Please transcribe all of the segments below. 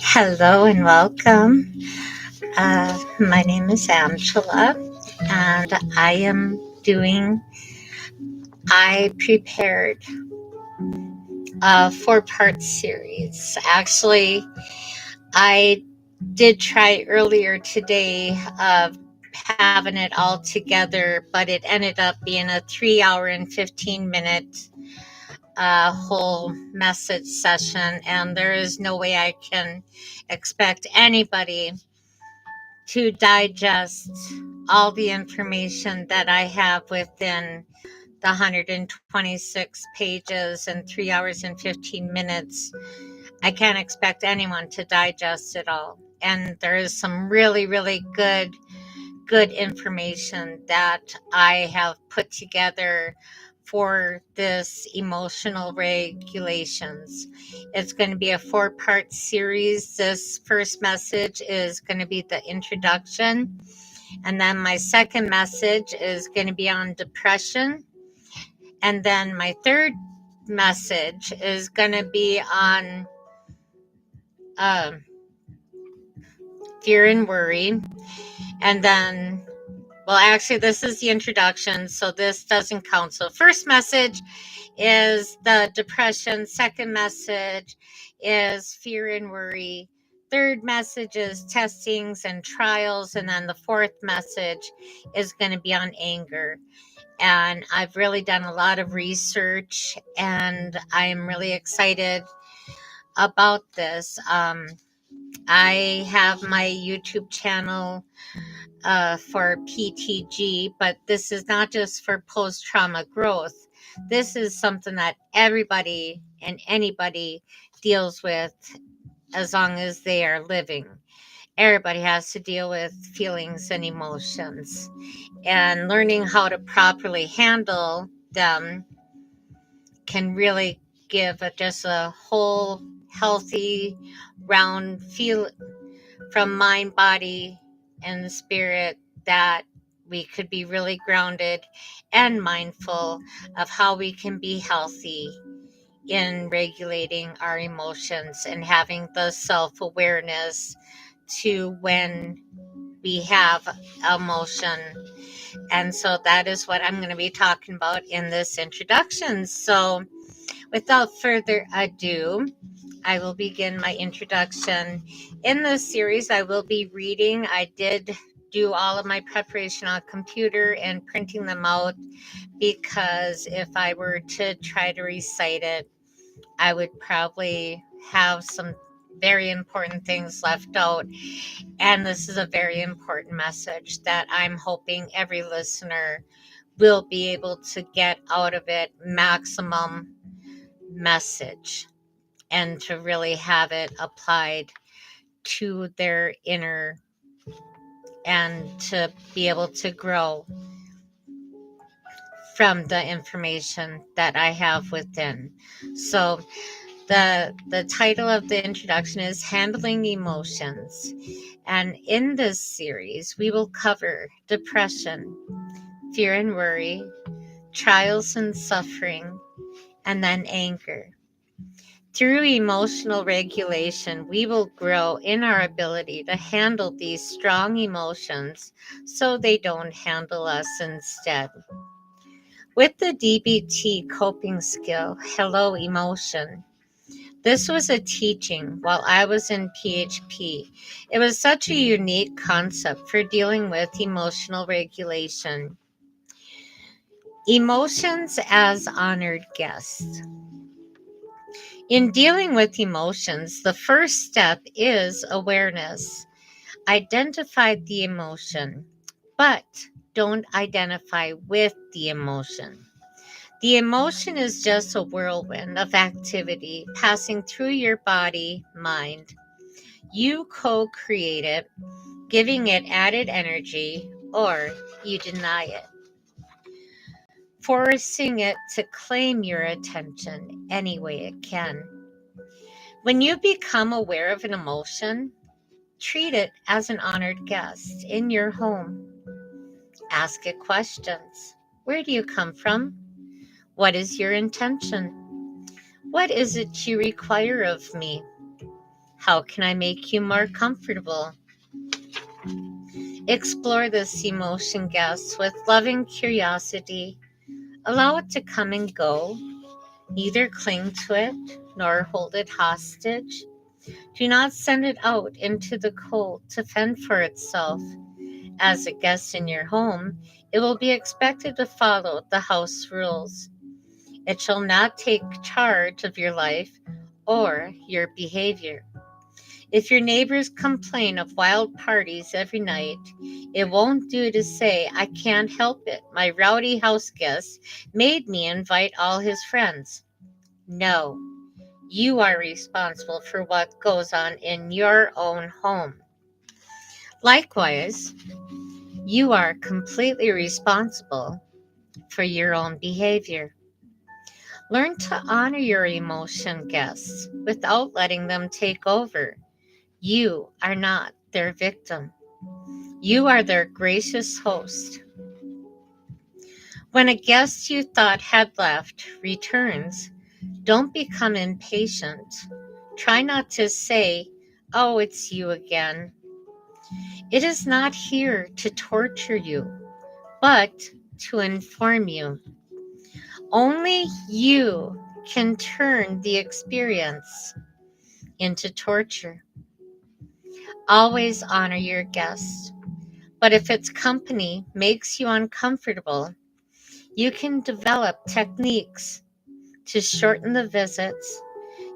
Hello and welcome. My name is Angela, and I prepared a 4-part series. Actually, I did try earlier today of having it all together, but it ended up being a 3 hour and 15-minute whole message session, and there is no way I can expect anybody to digest all the information that I have within the 126 pages and 3 hours and 15 minutes. I can't expect anyone to digest it all. And there is some really, really good information that I have put together for this emotional regulations. It's going to be a 4-part series. This first message is going to be the introduction. And then my second message is going to be on depression. And then my third message is going to be on fear and worry. And then, well, actually, this is the introduction, so this doesn't count. So first message is the depression. Second message is fear and worry. Third message is testings and trials. And then the fourth message is going to be on anger. And I've really done a lot of research, and I'm really excited about this. I have my YouTube channel for PTG, but this is not just for post-trauma growth. This is something that everybody and anybody deals with as long as they are living. Everybody has to deal with feelings and emotions, and learning how to properly handle them can really give just a whole healthy round feel from mind, body, and spirit, that we could be really grounded and mindful of how we can be healthy in regulating our emotions and having the self-awareness to when we have emotion. And so that is what I'm going to be talking about in this introduction. So without further ado, I will begin my introduction. In this series, I will be reading. I did do all of my preparation on computer and printing them out, because if I were to try to recite it, I would probably have some very important things left out. And this is a very important message that I'm hoping every listener will be able to get out of it maximum message, and to really have it applied to their inner, and to be able to grow from the information that I have within. So the title of the introduction is Handling Emotions. And in this series, we will cover depression, fear and worry, trials and suffering, and then anger. Through emotional regulation, we will grow in our ability to handle these strong emotions so they don't handle us instead. With the DBT coping skill, Hello Emotion, this was a teaching while I was in PHP. It was such a unique concept for dealing with emotional regulation. Emotions as honored guests. In dealing with emotions, the first step is awareness. Identify the emotion, but don't identify with the emotion. The emotion is just a whirlwind of activity passing through your body, mind. You co-create it, giving it added energy, or you deny it, forcing it to claim your attention any way it can. When you become aware of an emotion, treat it as an honored guest in your home. Ask it questions. Where do you come from? What is your intention? What is it you require of me? How can I make you more comfortable? Explore this emotion, guests, with loving curiosity. Allow it to come and go. Neither cling to it nor hold it hostage. Do not send it out into the cold to fend for itself. As a guest in your home, it will be expected to follow the house rules. It shall not take charge of your life or your behavior. If your neighbors complain of wild parties every night, it won't do to say, I can't help it. My rowdy house guest made me invite all his friends. No, you are responsible for what goes on in your own home. Likewise, you are completely responsible for your own behavior. Learn to honor your emotion guests without letting them take over. You are not their victim. You are their gracious host. When a guest you thought had left returns, don't become impatient. Try not to say, oh, it's you again. It is not here to torture you, but to inform you. Only you can turn the experience into torture. Always honor your guests, but if its company makes you uncomfortable, you can develop techniques to shorten the visits.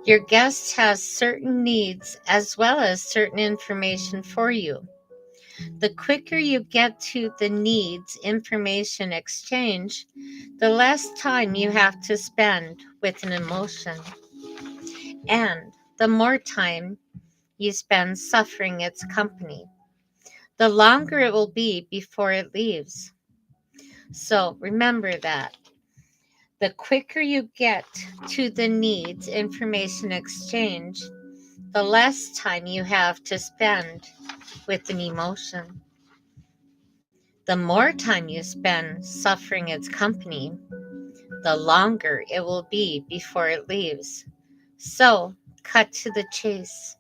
Your guest has certain needs as well as certain information for you. The quicker you get to the needs information exchange, the less time you have to spend with an emotion, and the more time you spend suffering its company, the longer it will be before it leaves. So remember that. The quicker you get to the needs information exchange, the less time you have to spend with an emotion. The more time you spend suffering its company, the longer it will be before it leaves. So, cut to the chase.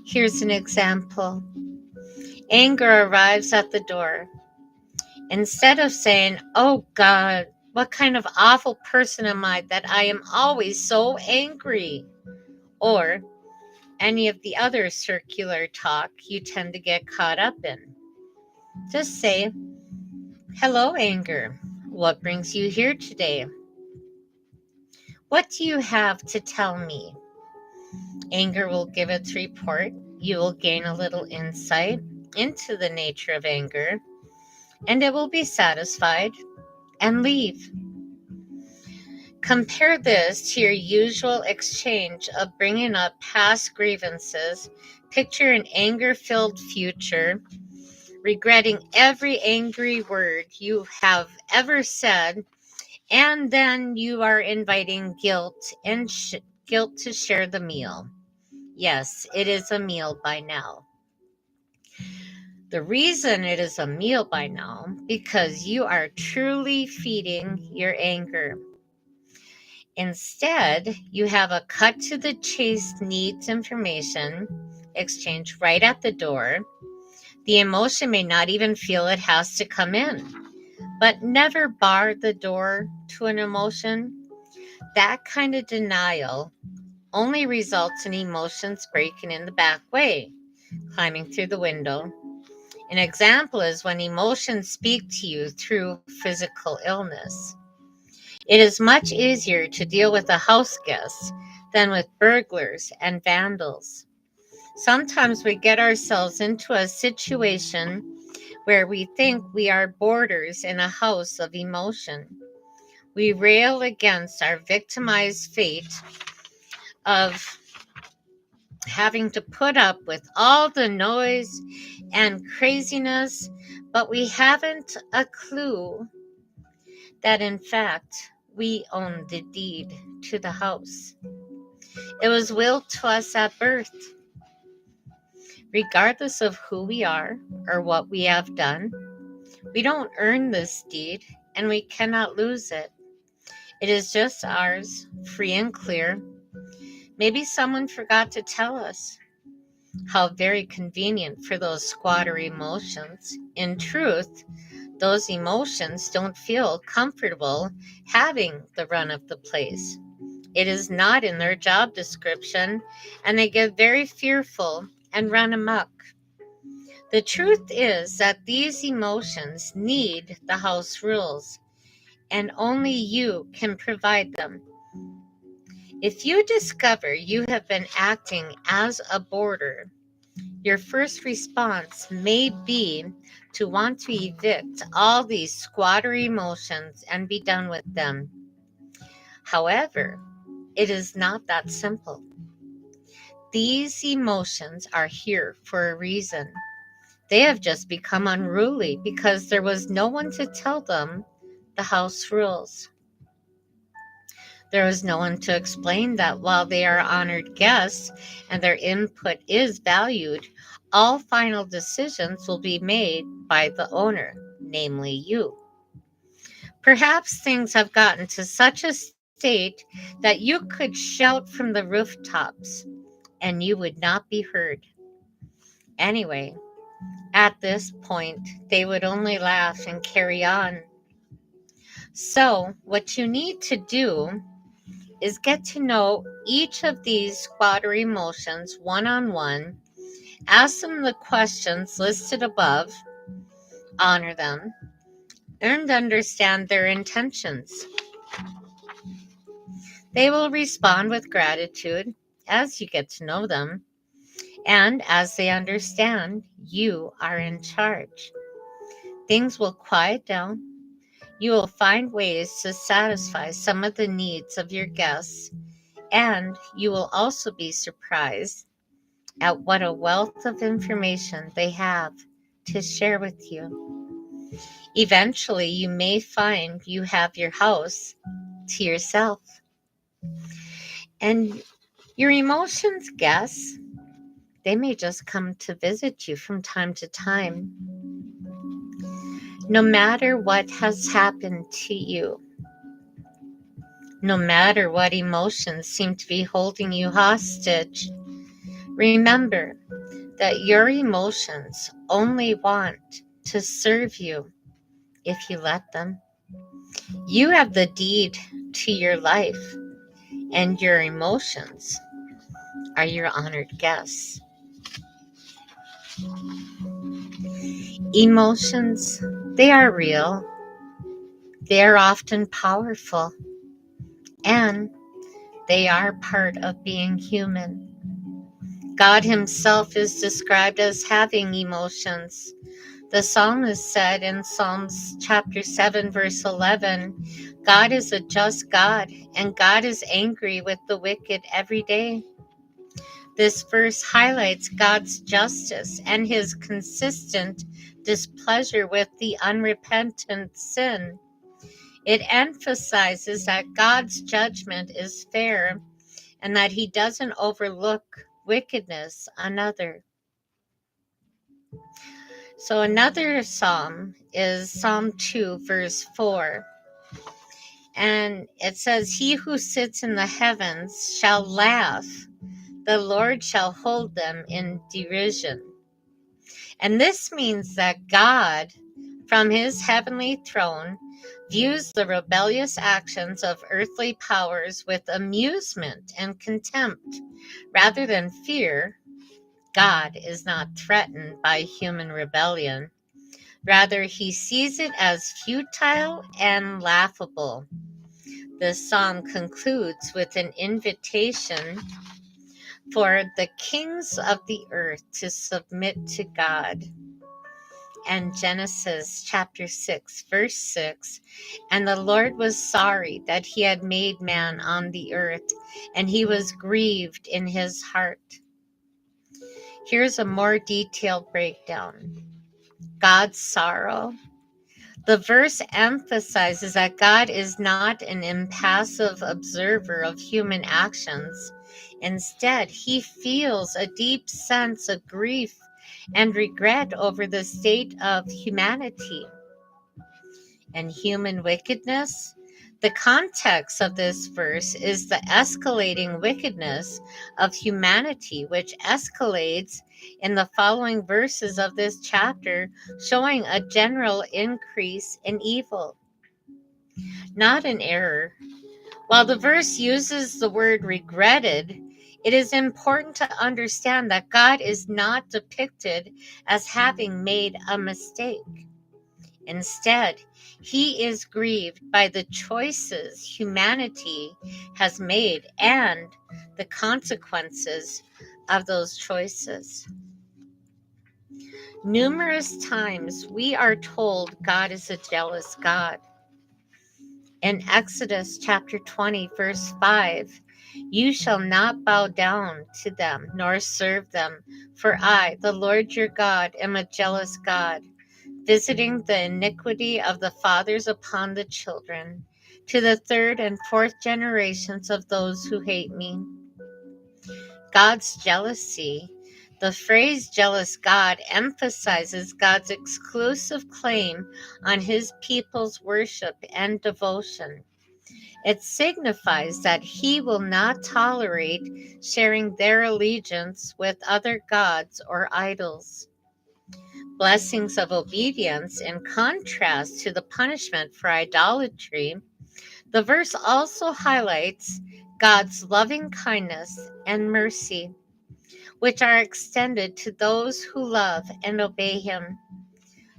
Here's an example. Anger arrives at the door. Instead of saying, oh God, what kind of awful person am I that I am always so angry? Or any of the other circular talk you tend to get caught up in. Just say, hello, anger. What brings you here today? What do you have to tell me? Anger will give its report. You will gain a little insight into the nature of anger, and it will be satisfied and leave. Compare this to your usual exchange of bringing up past grievances. Picture an anger-filled future, regretting every angry word you have ever said, and then you are inviting guilt and guilt to share the meal. Yes, it is a meal by now. The reason it is a meal by now, because you are truly feeding your anger. Instead, you have a cut to the chase needs information exchange right at the door. The emotion may not even feel it has to come in, but never bar the door to an emotion. That kind of denial only results in emotions breaking in the back way, climbing through the window. An example is when emotions speak to you through physical illness. It is much easier to deal with a house guest than with burglars and vandals. Sometimes we get ourselves into a situation where we think we are boarders in a house of emotion. We rail against our victimized fate of having to put up with all the noise and craziness, but we haven't a clue that in fact we own the deed to the house. It was willed to us at birth. Regardless of who we are or what we have done, we don't earn this deed and we cannot lose it. It is just ours, free and clear. Maybe someone forgot to tell us. How very convenient for those squatter emotions. In truth, those emotions don't feel comfortable having the run of the place. It is not in their job description, and they get very fearful and run amok. The truth is that these emotions need the house rules, and only you can provide them. If you discover you have been acting as a boarder, your first response may be to want to evict all these squatter emotions and be done with them. However, it is not that simple. These emotions are here for a reason. They have just become unruly because there was no one to tell them the house rules. There is no one to explain that while they are honored guests and their input is valued, all final decisions will be made by the owner, namely you. Perhaps things have gotten to such a state that you could shout from the rooftops and you would not be heard. Anyway, at this point, they would only laugh and carry on. So, what you need to do is get to know each of these squatter emotions one on one, ask them the questions listed above, honor them, and understand their intentions. They will respond with gratitude as you get to know them, and as they understand you are in charge. Things will quiet down. You will find ways to satisfy some of the needs of your guests, and you will also be surprised at what a wealth of information they have to share with you. Eventually, you may find you have your house to yourself. And your emotions, guests, they may just come to visit you from time to time. No matter what has happened to you, no matter what emotions seem to be holding you hostage, remember that your emotions only want to serve you if you let them. You have the deed to your life, and your emotions are your honored guests. Emotions, they are real, they are often powerful, and they are part of being human. God Himself is described as having emotions. The psalmist said in Psalms chapter 7, verse 11, God is a just God, and God is angry with the wicked every day. This verse highlights God's justice and His consistent displeasure with the unrepentant sin. It emphasizes that God's judgment is fair and that He doesn't overlook wickedness another. So another psalm is Psalm 2, verse 4. And it says, He who sits in the heavens shall laugh. The Lord shall hold them in derision. And this means that God, from His heavenly throne, views the rebellious actions of earthly powers with amusement and contempt. Rather than fear, God is not threatened by human rebellion. Rather, He sees it as futile and laughable. This psalm concludes with an invitation for the kings of the earth to submit to God. And Genesis chapter 6, verse 6, and the Lord was sorry that He had made man on the earth, and He was grieved in His heart. Here's a more detailed breakdown. God's sorrow. The verse emphasizes that God is not an impassive observer of human actions. Instead, He feels a deep sense of grief and regret over the state of humanity and human wickedness. The context of this verse is the escalating wickedness of humanity, which escalates in the following verses of this chapter, showing a general increase in evil, not an error. While the verse uses the word regretted, it is important to understand that God is not depicted as having made a mistake. Instead, he is grieved by the choices humanity has made and the consequences of those choices. Numerous times we are told God is a jealous God. In Exodus chapter 20, verse 5, you shall not bow down to them nor serve them, for I, the Lord your God, am a jealous God, visiting the iniquity of the fathers upon the children, to the third and fourth generations of those who hate me. God's jealousy. The phrase jealous God emphasizes God's exclusive claim on his people's worship and devotion. It signifies that he will not tolerate sharing their allegiance with other gods or idols. Blessings of obedience, in contrast to the punishment for idolatry, the verse also highlights God's loving kindness and mercy, which are extended to those who love and obey him.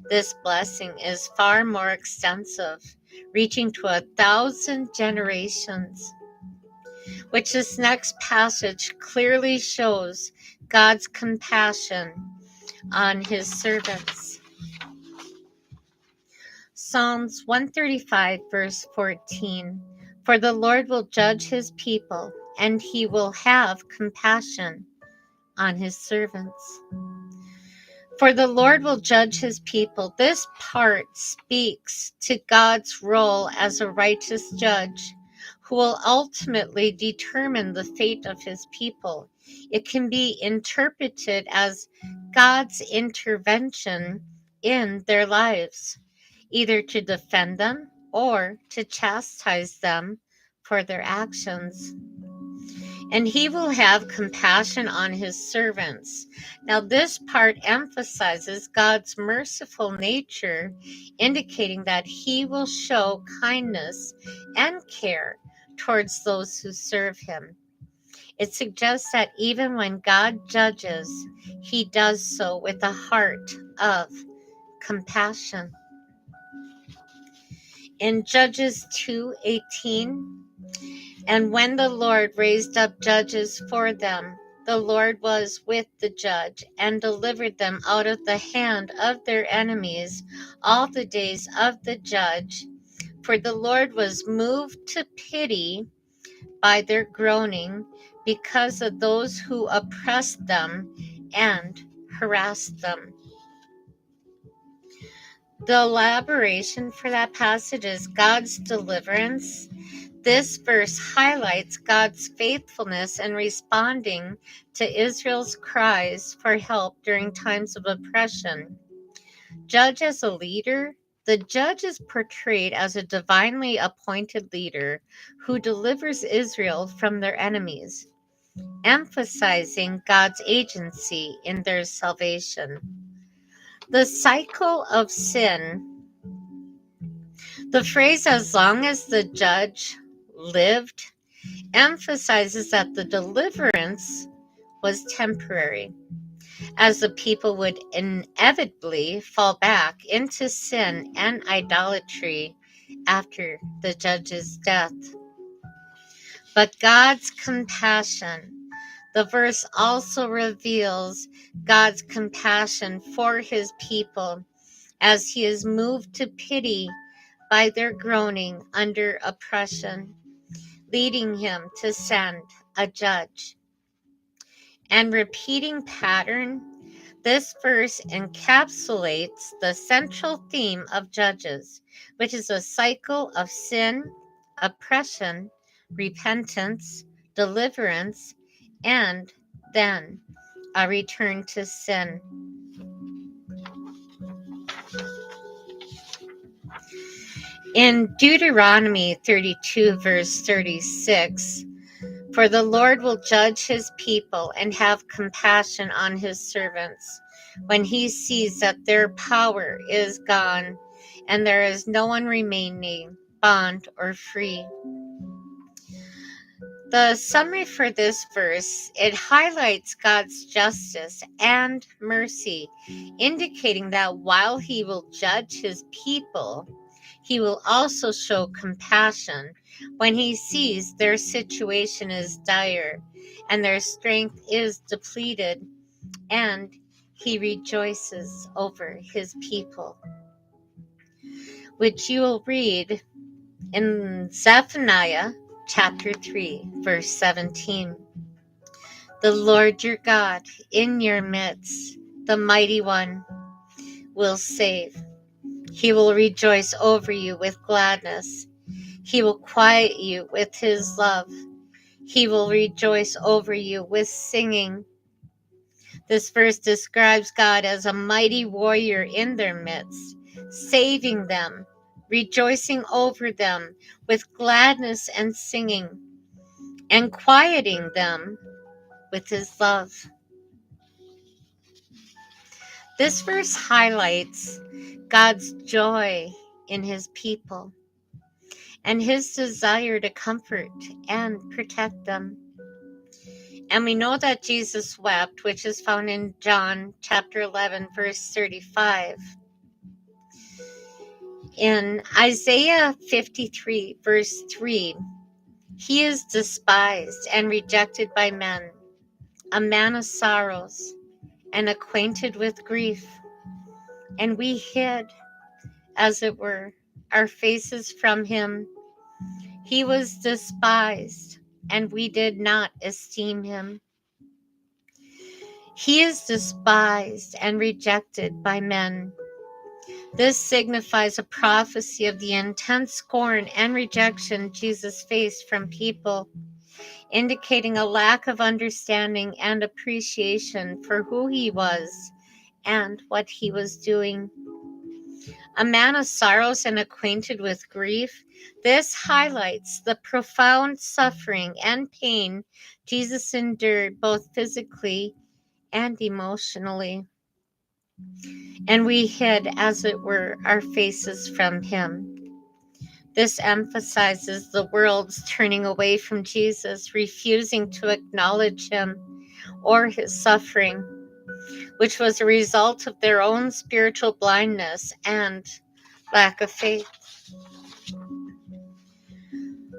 This blessing is far more extensive, reaching to 1,000 generations, which this next passage clearly shows God's compassion on his servants. Psalms 135, verse 14. For the Lord will judge his people, and he will have compassion on his servants. For the Lord will judge his people. This part speaks to God's role as a righteous judge who will ultimately determine the fate of his people. It can be interpreted as God's intervention in their lives, either to defend them or to chastise them for their actions. And he will have compassion on his servants. Now, this part emphasizes God's merciful nature, indicating that he will show kindness and care towards those who serve him. It suggests that even when God judges, he does so with a heart of compassion. In Judges 2:18, and when the Lord raised up judges for them, the Lord was with the judge and delivered them out of the hand of their enemies all the days of the judge. For the Lord was moved to pity by their groaning because of those who oppressed them and harassed them. The elaboration for that passage is God's deliverance. This verse highlights God's faithfulness in responding to Israel's cries for help during times of oppression. Judge as a leader, the judge is portrayed as a divinely appointed leader who delivers Israel from their enemies, emphasizing God's agency in their salvation. The cycle of sin. The phrase, as long as the judge lived, emphasizes that the deliverance was temporary, as the people would inevitably fall back into sin and idolatry after the judge's death. But God's compassion. The verse also reveals God's compassion for his people as he is moved to pity by their groaning under oppression, leading him to send a judge. And repeating pattern, this verse encapsulates the central theme of Judges, which is a cycle of sin, oppression, repentance, deliverance, and then a return to sin. In Deuteronomy 32, verse 36, for the Lord will judge his people and have compassion on his servants when he sees that their power is gone and there is no one remaining, bond or free. The summary for this verse, it highlights God's justice and mercy, indicating that while he will judge his people, he will also show compassion when he sees their situation is dire and their strength is depleted, and he rejoices over his people, which you will read in Zephaniah chapter 3, verse 17. The Lord your God in your midst, the mighty one, will save. He will rejoice over you with gladness. He will quiet you with his love. He will rejoice over you with singing. This verse describes God as a mighty warrior in their midst, saving them, rejoicing over them with gladness and singing, and quieting them with his love. This verse highlights God's joy in his people and his desire to comfort and protect them. And we know that Jesus wept, which is found in John chapter 11, verse 35. In Isaiah 53, verse 3, he is despised and rejected by men, a man of sorrows and acquainted with grief. And we hid, as it were, our faces from him. He was despised, and we did not esteem him. He is despised and rejected by men. This signifies a prophecy of the intense scorn and rejection Jesus faced from people, indicating a lack of understanding and appreciation for who he was and what he was doing. A man of sorrows and acquainted with grief, this highlights the profound suffering and pain Jesus endured both physically and emotionally. And we hid, as it were, our faces from him. This emphasizes the world's turning away from Jesus, refusing to acknowledge him or his suffering, which was a result of their own spiritual blindness and lack of faith.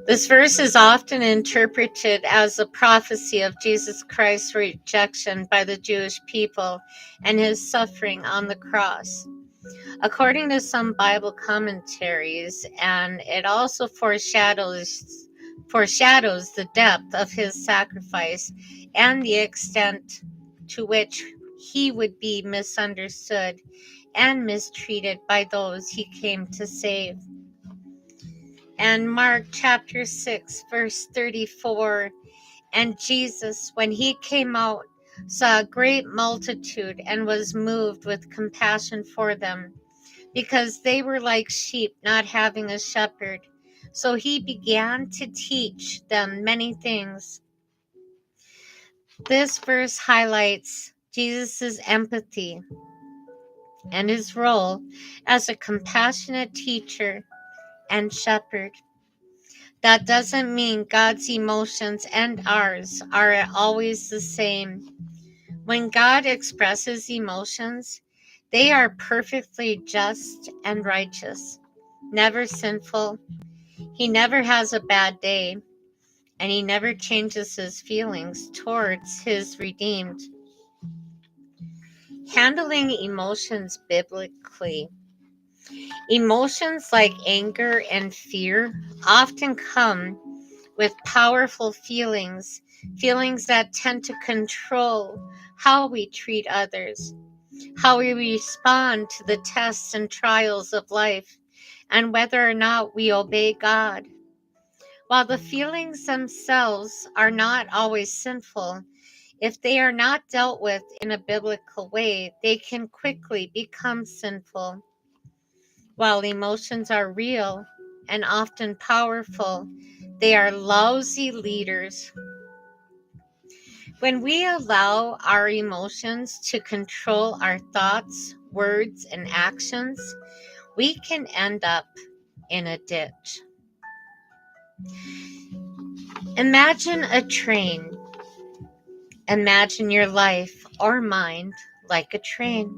This verse is often interpreted as a prophecy of Jesus Christ's rejection by the Jewish people and his suffering on the cross. According to some Bible commentaries, and it also foreshadows the depth of his sacrifice and the extent to which he would be misunderstood and mistreated by those he came to save. And Mark chapter 6, verse 34, and Jesus, when he came out, saw a great multitude and was moved with compassion for them, because they were like sheep not having a shepherd. So he began to teach them many things. This verse highlights Jesus' empathy and his role as a compassionate teacher and shepherd. That doesn't mean God's emotions and ours are always the same. When God expresses emotions, they are perfectly just and righteous, never sinful. He never has a bad day, and he never changes his feelings towards his redeemed. Handling emotions biblically. Emotions like anger and fear often come with powerful feelings that tend to control how we treat others, how we respond to the tests and trials of life, and whether or not we obey God. While the feelings themselves are not always sinful, if they are not dealt with in a biblical way, they can quickly become sinful. While emotions are real, and often powerful, they are lousy leaders. When we allow our emotions to control our thoughts, words, and actions, we can end up in a ditch. Imagine a train. Imagine your life or mind like a train.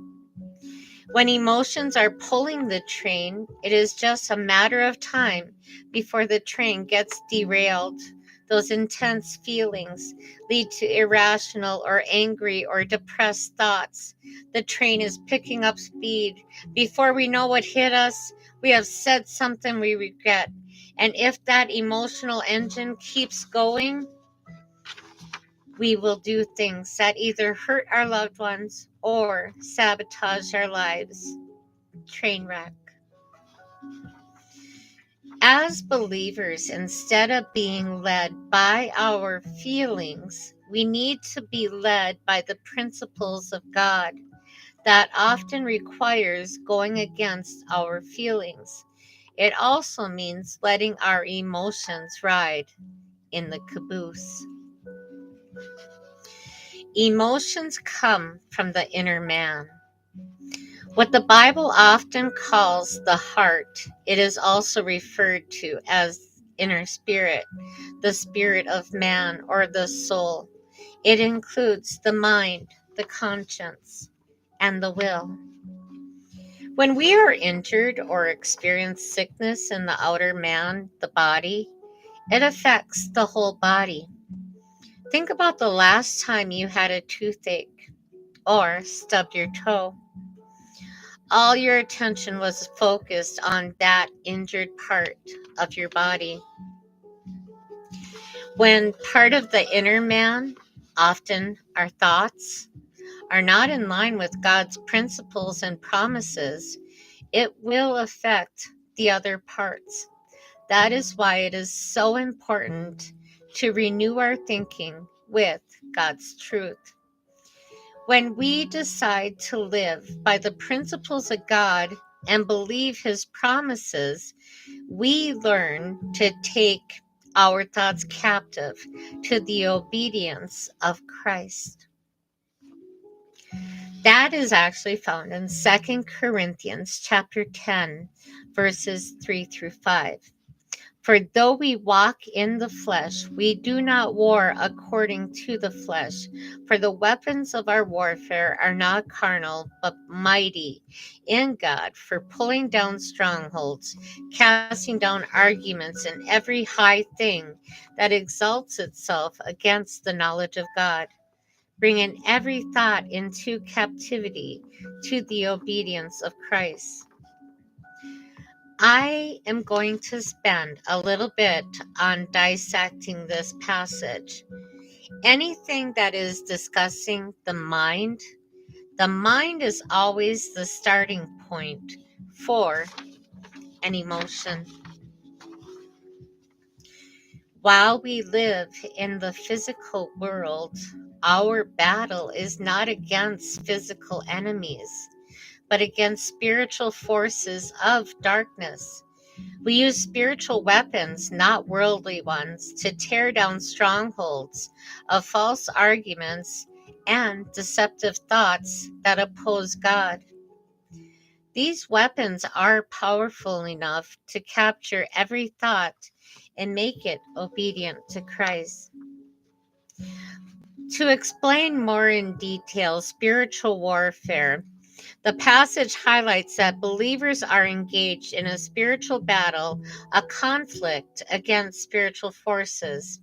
When emotions are pulling the train, it is just a matter of time before the train gets derailed. Those intense feelings lead to irrational or angry or depressed thoughts. The train is picking up speed. Before we know what hit us, we have said something we regret. And if that emotional engine keeps going, we will do things that either hurt our loved ones or sabotage our lives. Train wreck. As believers, instead of being led by our feelings, we need to be led by the principles of God. That often requires going against our feelings. It also means letting our emotions ride in the caboose. Emotions come from the inner man. What the Bible often calls the heart, it is also referred to as inner spirit, the spirit of man, or the soul. It includes the mind, the conscience, and the will. When we are injured or experience sickness in the outer man, the body, it affects the whole body. Think about the last time you had a toothache or stubbed your toe. All your attention was focused on that injured part of your body. When part of the inner man, often our thoughts, are not in line with God's principles and promises, it will affect the other parts. That is why it is so important to renew our thinking with God's truth. When we decide to live by the principles of God and believe His promises, we learn to take our thoughts captive to the obedience of Christ. That is actually found in 2 Corinthians chapter 10, verses 3 through 5. For though we walk in the flesh, we do not war according to the flesh. For the weapons of our warfare are not carnal, but mighty in God for pulling down strongholds, casting down arguments and every high thing that exalts itself against the knowledge of God, bringing every thought into captivity to the obedience of Christ. I am going to spend a little bit on dissecting this passage. Anything that is discussing the mind is always the starting point for an emotion. While we live in the physical world, our battle is not against physical enemies, but against spiritual forces of darkness. We use spiritual weapons, not worldly ones, to tear down strongholds of false arguments and deceptive thoughts that oppose God. These weapons are powerful enough to capture every thought and make it obedient to Christ. To explain more in detail spiritual warfare, the passage highlights that believers are engaged in a spiritual battle, a conflict against spiritual forces,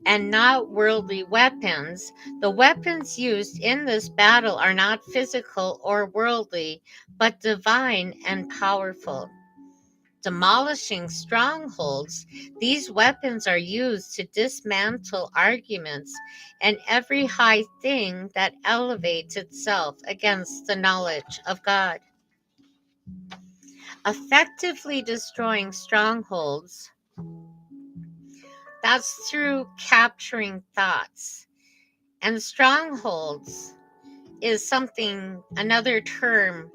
and not worldly weapons. The weapons used in this battle are not physical or worldly, but divine and powerful. Demolishing strongholds, these weapons are used to dismantle arguments and every high thing that elevates itself against the knowledge of God. Effectively destroying strongholds, that's through capturing thoughts. And strongholds is another term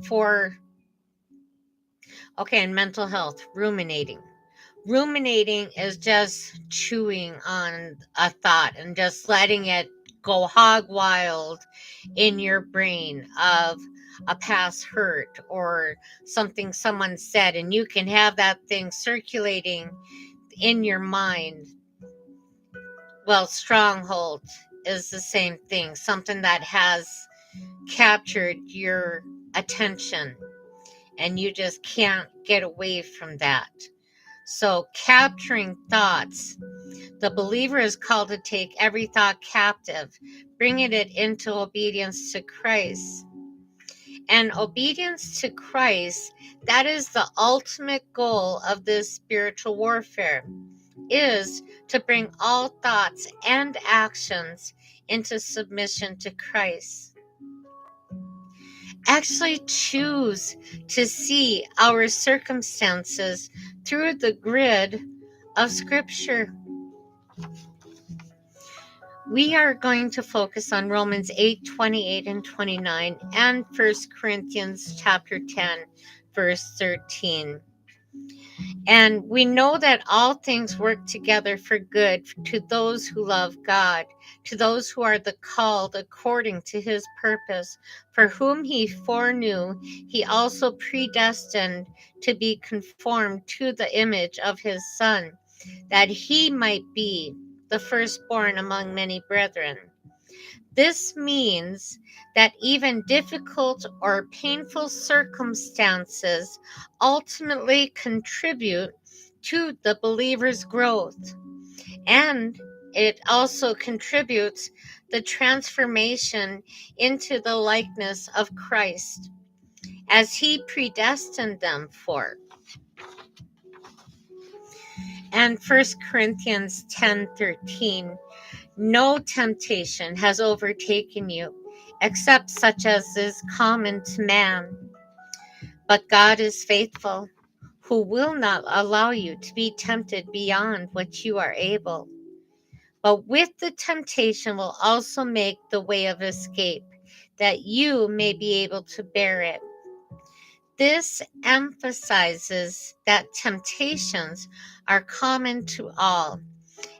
for Okay, and mental health, ruminating. Ruminating is just chewing on a thought and just letting it go hog wild in your brain of a past hurt or something someone said, and you can have that thing circulating in your mind. Well, stronghold is the same thing, something that has captured your attention and you just can't get away from that. So, capturing thoughts, the believer is called to take every thought captive, bringing it into obedience to Christ. And obedience to Christ, that is the ultimate goal of this spiritual warfare, is to bring all thoughts and actions into submission to Christ. Actually choose to see our circumstances through the grid of Scripture. We are going to focus on Romans 8:28 and 29 and 1 Corinthians chapter 10, verse 13. And we know that all things work together for good to those who love God, to those who are the called according to his purpose, for whom he foreknew, he also predestined to be conformed to the image of his Son, that he might be the firstborn among many brethren. This means that even difficult or painful circumstances ultimately contribute to the believer's growth, and it also contributes the transformation into the likeness of Christ as he predestined them for. And 1 Corinthians 10:13, no temptation has overtaken you, except such as is common to man. But God is faithful, who will not allow you to be tempted beyond what you are able. But with the temptation will also make the way of escape, that you may be able to bear it. This emphasizes that temptations are common to all,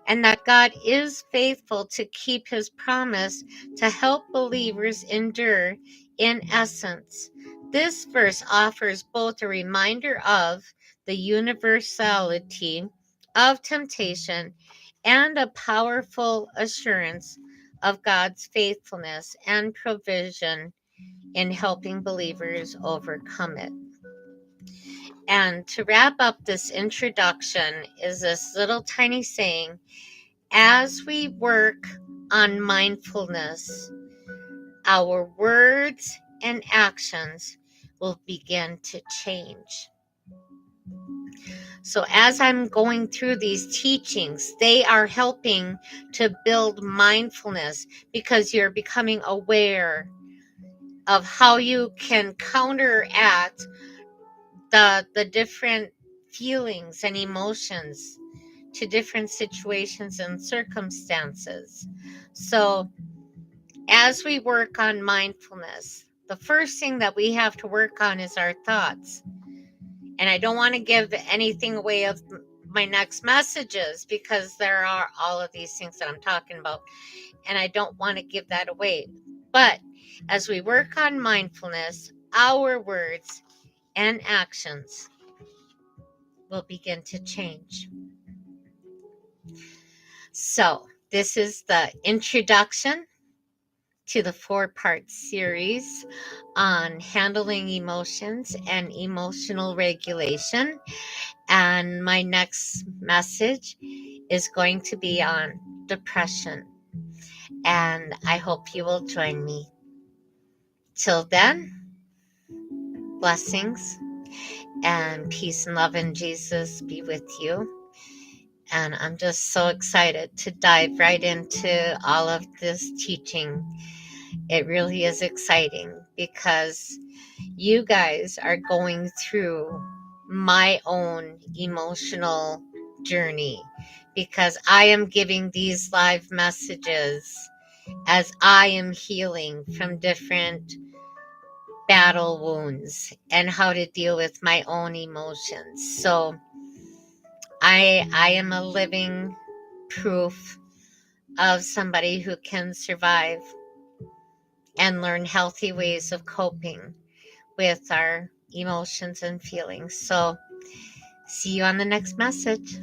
and that God is faithful to keep his promise to help believers endure. In essence, this verse offers both a reminder of the universality of temptation and a powerful assurance of God's faithfulness and provision in helping believers overcome it. And to wrap up this introduction is this little tiny saying: as we work on mindfulness, our words and actions will begin to change. So as I'm going through these teachings, they are helping to build mindfulness, because you're becoming aware of how you can counteract the different feelings and emotions to different situations and circumstances. So as we work on mindfulness, the first thing that we have to work on is our thoughts. And I don't want to give anything away of my next messages, because there are all of these things that I'm talking about, and I don't want to give that away. But as we work on mindfulness, our words and actions will begin to change. So this is the introduction to the 4-part series on handling emotions and emotional regulation. And my next message is going to be on depression. And I hope you will join me. Till then, blessings and peace and love in Jesus be with you. And I'm just so excited to dive right into all of this teaching. It really is exciting, because you guys are going through my own emotional journey, because I am giving these live messages as I am healing from different battle wounds and how to deal with my own emotions. So I am a living proof of somebody who can survive and learn healthy ways of coping with our emotions and feelings. So see you on the next message.